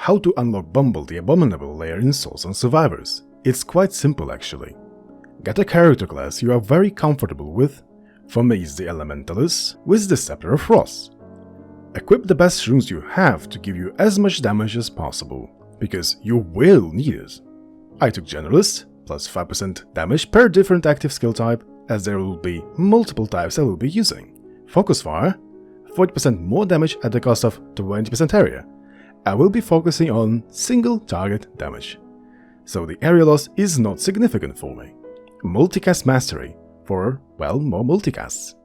How to unlock BUMBLE, the abominable lair in Soulstone Survivors. It's quite simple actually. Get a character class you are very comfortable with. For me it's the Elementalist with the Scepter of Frost. Equip the best runes you have to give you as much damage as possible, because you will need it. I took Generalist, plus 5% damage per different active skill type, as there will be multiple types I will be using. Focus Fire, 40% more damage at the cost of 20% area. I will be focusing on single target damage, so the area loss is not significant for me. Multicast Mastery, for, well, more multicasts.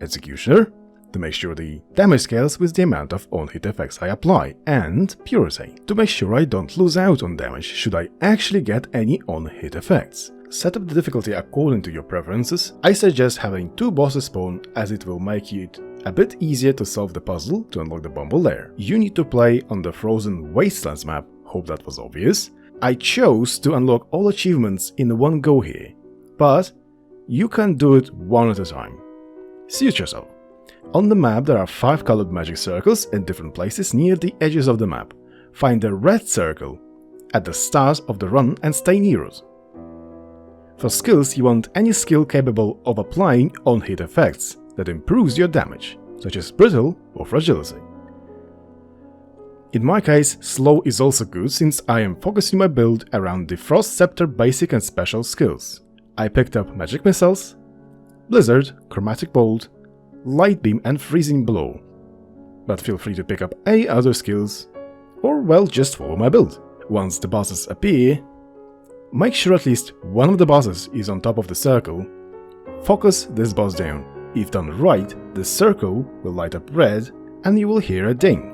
Executioner, to make sure the damage scales with the amount of on-hit effects I apply, and Purity, to make sure I don't lose out on damage should I actually get any on-hit effects. Set up the difficulty according to your preferences. I suggest having 2 bosses spawn, as it will make it a bit easier to solve the puzzle to unlock the BUMBLE lair. You need to play on the Frozen Wastelands map, hope that was obvious. I chose to unlock all achievements in one go here, but you can do it one at a time. Suit yourself. On the map there are 5 colored magic circles in different places near the edges of the map. Find the red circle at the start of the run and stay near it. For skills, you want any skill capable of applying on-hit effects that improves your damage, such as Brittle or Fragility. In my case, Slow is also good since I am focusing my build around the Frost Scepter basic and special skills. I picked up Magic Missiles, Blizzard, Chromatic Bolt, Light Beam and Freezing Blow. But feel free to pick up any other skills, or well, just follow my build. Once the bosses appear, make sure at least one of the bosses is on top of the circle. Focus this boss down. If done right, the circle will light up red and you will hear a ding.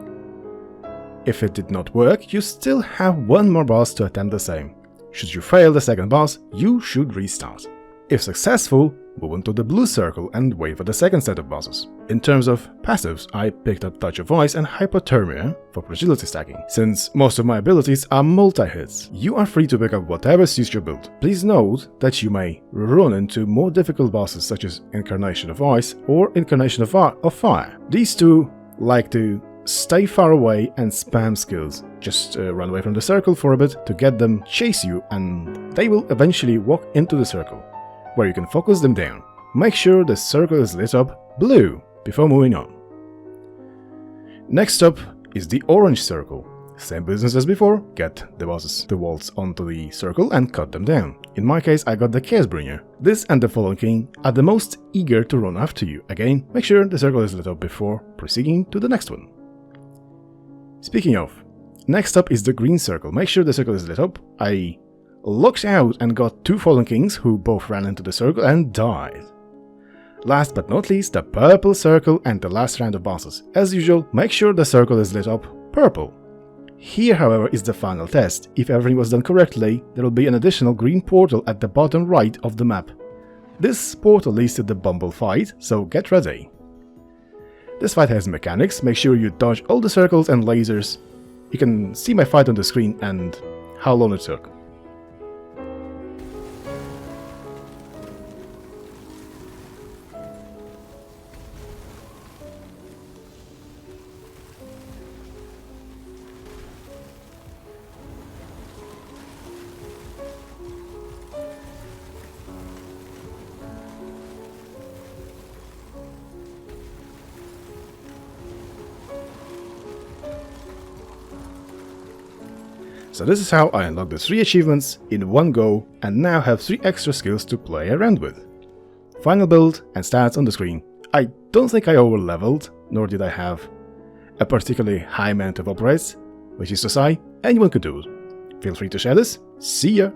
If it did not work, you still have one more boss to attempt the same. Should you fail the second boss, you should restart. If successful, move on to the blue circle and wait for the second set of bosses. In terms of passives, I picked up Touch of Ice and Hypothermia for fragility stacking. Since most of my abilities are multi-hits, you are free to pick up whatever suits your build. Please note that you may run into more difficult bosses such as Incarnation of Ice or Incarnation of Fire. These two like to stay far away and spam skills. Just run away from the circle for a bit to get them chase you, and they will eventually walk into the circle, where you can focus them down. Make sure the circle is lit up blue before moving on. Next up is the orange circle. Same business as before, get the bosses to waltz onto the circle and cut them down. In my case, I got the Chaosbringer. This and the Fallen King are the most eager to run after you. Again, make sure the circle is lit up before proceeding to the next one. Speaking of, next up is the green circle. Make sure the circle is lit up. I looked out and got 2 Fallen Kings who both ran into the circle and died. Last but not least, the purple circle and the last round of bosses. As usual, make sure the circle is lit up purple. Here, however, is the final test. If everything was done correctly, there will be an additional green portal at the bottom right of the map. This portal leads to the BUMBLE fight, so get ready. This fight has mechanics. Make sure you dodge all the circles and lasers. You can see my fight on the screen and how long it took. So this is how I unlocked the 3 achievements in one go and now have 3 extra skills to play around with. Final build and stats on the screen. I don't think I over-leveled, nor did I have a particularly high amount of upgrades, which is to say, anyone could do it. Feel free to share this. See ya!